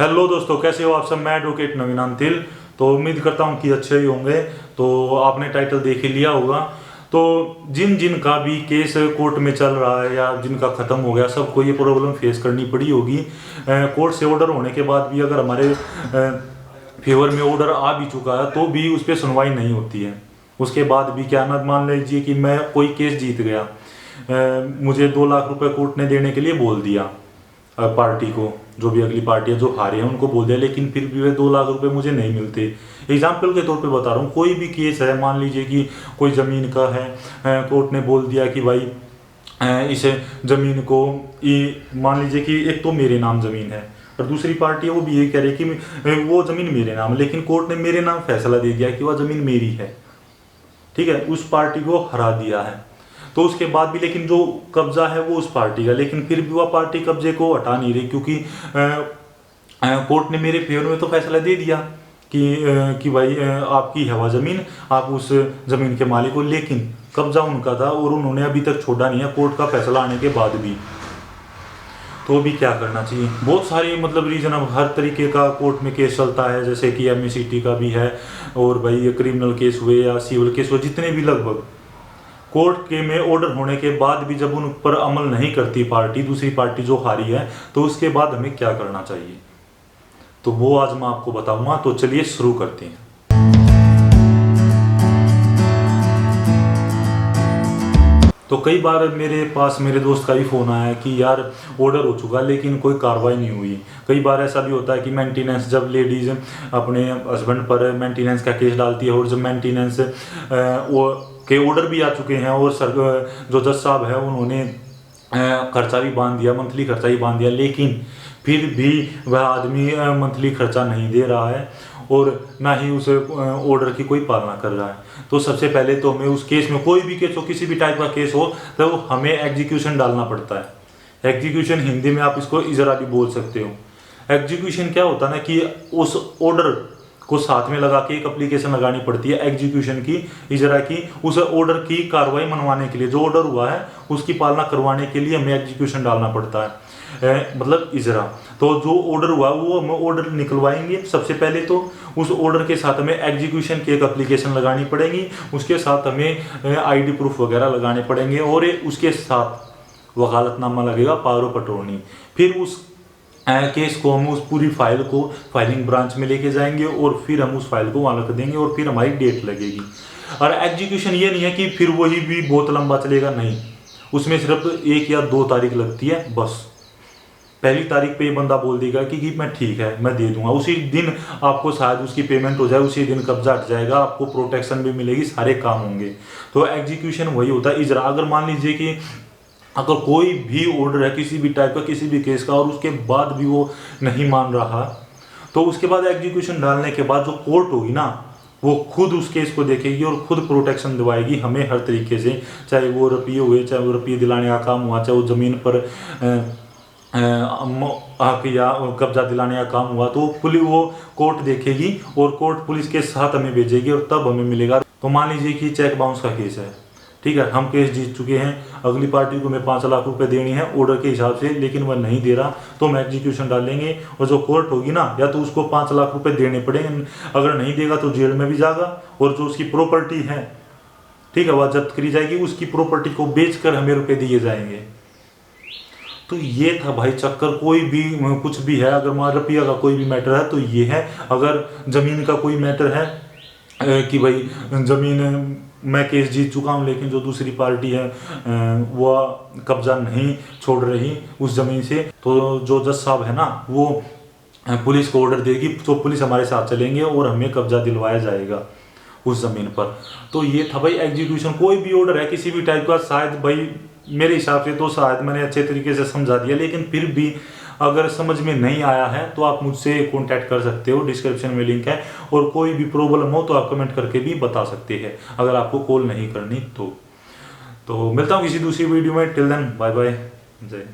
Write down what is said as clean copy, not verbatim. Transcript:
Hello दोस्तों, कैसे हो आप सब। मैं एडवोकेट नवीन अंतिल। तो उम्मीद करता हूँ कि अच्छे ही होंगे। तो आपने टाइटल देख ही लिया होगा। तो जिन जिन का भी केस कोर्ट में चल रहा है या जिनका ख़त्म हो गया, सबको ये प्रॉब्लम फेस करनी पड़ी होगी। कोर्ट से ऑर्डर होने के बाद भी अगर हमारे फेवर में ऑर्डर आ भी चुका है तो भी उस पर सुनवाई नहीं होती है। उसके बाद भी क्या ना, मान लीजिए कि मैं कोई केस जीत गया, मुझे 2 लाख रुपए कोर्ट ने देने के लिए बोल दिया, पार्टी को, जो भी अगली पार्टी है जो हारे हैं उनको बोल दिया, लेकिन फिर भी वे 2 लाख रुपए मुझे नहीं मिलते। एग्जाम्पल के तौर पे बता रहा हूँ, कोई भी केस है, मान लीजिए कि कोई ज़मीन का है, कोर्ट ने बोल दिया कि भाई इस ज़मीन को, ये मान लीजिए कि एक तो मेरे नाम ज़मीन है और दूसरी पार्टी है वो भी यही कह रही है कि वो ज़मीन मेरे नाम, लेकिन कोर्ट ने मेरे नाम फैसला दे दिया कि वह ज़मीन मेरी है। ठीक है, उस पार्टी को हरा दिया है। तो उसके बाद भी लेकिन जो कब्जा है वो उस पार्टी का, लेकिन फिर भी वह पार्टी कब्जे को हटा नहीं रही, क्योंकि कोर्ट ने मेरे फेवर में तो फैसला दे दिया कि भाई आपकी है वह ज़मीन, आप उस ज़मीन के मालिक हो, लेकिन कब्जा उनका था और उन्होंने अभी तक छोड़ा नहीं है कोर्ट का फैसला आने के बाद भी। तो भी क्या करना चाहिए, बहुत सारी मतलब रीज़न, अब हर तरीके का कोर्ट में केस चलता है, जैसे कि MACT का भी है, और भाई क्रिमिनल केस हुए या सिविल केस हुए, जितने भी लगभग कोर्ट के में ऑर्डर होने के बाद भी जब उन पर अमल नहीं करती पार्टी, दूसरी पार्टी जो हारी है, तो उसके बाद हमें क्या करना चाहिए, तो वो आज मैं आपको बताऊंगा। तो चलिए शुरू करते हैं। तो कई बार मेरे पास मेरे दोस्त का ही फ़ोन आया है कि यार ऑर्डर हो चुका लेकिन कोई कार्रवाई नहीं हुई। कई बार ऐसा भी होता है कि मेंटेनेंस, जब लेडीज़ अपने हस्बैंड पर मेंटेनेंस का केस डालती है और जब मेंटेनेंस वो के ऑर्डर भी आ चुके हैं और जो जज साहब है उन्होंने खर्चा भी बांध दिया, मंथली खर्चा ही बांध दिया, लेकिन फिर भी वह आदमी मंथली खर्चा नहीं दे रहा है और ना ही उस ऑर्डर की कोई पालना कर रहा है। तो सबसे पहले तो हमें उस केस में, कोई भी केस हो, किसी भी टाइप का केस हो, तो हमें एग्जीक्यूशन डालना पड़ता है। एग्जीक्यूशन हिंदी में आप इसको इजरा भी बोल सकते हो। एग्जीक्यूशन क्या होता है ना कि उस ऑर्डर को साथ में लगा के एक एप्लीकेशन लगानी पड़ती है एग्जीक्यूशन की, इजरा की, उस ऑर्डर की कार्रवाई मनवाने के लिए, जो ऑर्डर हुआ है उसकी पालना करवाने के लिए हमें एग्जीक्यूशन डालना पड़ता है, मतलब इजरा। तो जो ऑर्डर हुआ वो हम ऑर्डर निकलवाएंगे, सबसे पहले तो उस ऑर्डर के साथ हमें एग्जीक्यूशन की एक एप्लीकेशन लगानी पड़ेगी, उसके साथ हमें ID प्रूफ वगैरह लगाने पड़ेंगे और उसके साथ वकालतनामा लगेगा, पावर ऑफ अटॉर्नी। फिर उस केस को हम, उस पूरी फाइल को फाइलिंग ब्रांच में लेके जाएंगे और फिर हम उस फाइल को वहाँ रख देंगे और फिर हमारी डेट लगेगी। और एग्जीक्यूशन ये नहीं है कि फिर वही भी बहुत लंबा चलेगा, नहीं, उसमें सिर्फ 1 या 2 तारीख लगती है बस। पहली तारीख पे ये बंदा बोल देगा कि मैं ठीक है, मैं दे दूंगा, उसी दिन आपको शायद उसकी पेमेंट हो जाए, उसी दिन कब्जा हट जाएगा, आपको प्रोटेक्शन भी मिलेगी, सारे काम होंगे। तो एग्जीक्यूशन वही होता है, इजरा। अगर मान लीजिए कि अगर कोई भी ऑर्डर है किसी भी टाइप का, किसी भी केस का, और उसके बाद भी वो नहीं मान रहा, तो उसके बाद एग्जीक्यूशन डालने के बाद जो कोर्ट होगी ना, वो खुद उस केस को देखेगी और खुद प्रोटेक्शन दिवाएगी हमें हर तरीके से, चाहे वो रुपये हुए, चाहे वो रुपये दिलाने का काम हुआ, चाहे वो ज़मीन पर हक या कब्जा दिलाने का काम हुआ, तो पुलिस, वो कोर्ट देखेगी और कोर्ट पुलिस के साथ हमें भेजेगी और तब हमें मिलेगा। तो मान लीजिए कि चेक बाउंस का केस है, ठीक है, हम केस जीत चुके हैं, अगली पार्टी को हमें 5 लाख रुपए देनी है ऑर्डर के हिसाब से, लेकिन वह नहीं दे रहा, तो हम एग्जीक्यूशन डालेंगे और जो कोर्ट होगी ना, या तो उसको 5 लाख रुपए देने पड़ेंगे, अगर नहीं देगा तो जेल में भी जाएगा, और जो उसकी प्रॉपर्टी है, ठीक है, वह जब्त करी जाएगी, उसकी प्रॉपर्टी को बेचकर हमें रुपए दिए जाएंगे। तो ये था भाई चक्कर। कोई भी कुछ भी है, अगर मान रुपया का कोई भी मैटर है तो ये है। अगर ज़मीन का कोई मैटर है कि भाई ज़मीन मैं केस जीत चुका हूँ लेकिन जो दूसरी पार्टी है वो कब्जा नहीं छोड़ रही उस ज़मीन से, तो जो जज साहब है ना, वो पुलिस को ऑर्डर देगी, तो पुलिस हमारे साथ चलेंगे और हमें कब्जा दिलवाया जाएगा उस ज़मीन पर। तो ये था भाई एग्जीक्यूशन। कोई भी ऑर्डर है किसी भी टाइप का, शायद भाई मेरे हिसाब से तो शायद मैंने अच्छे तरीके से समझा दिया, लेकिन फिर भी अगर समझ में नहीं आया है तो आप मुझसे कांटेक्ट कर सकते हो, डिस्क्रिप्शन में लिंक है, और कोई भी प्रॉब्लम हो तो आप कमेंट करके भी बता सकते हैं, अगर आपको कॉल नहीं करनी तो मिलता हूँ किसी दूसरी वीडियो में। टिल देन बाय बाय, जय।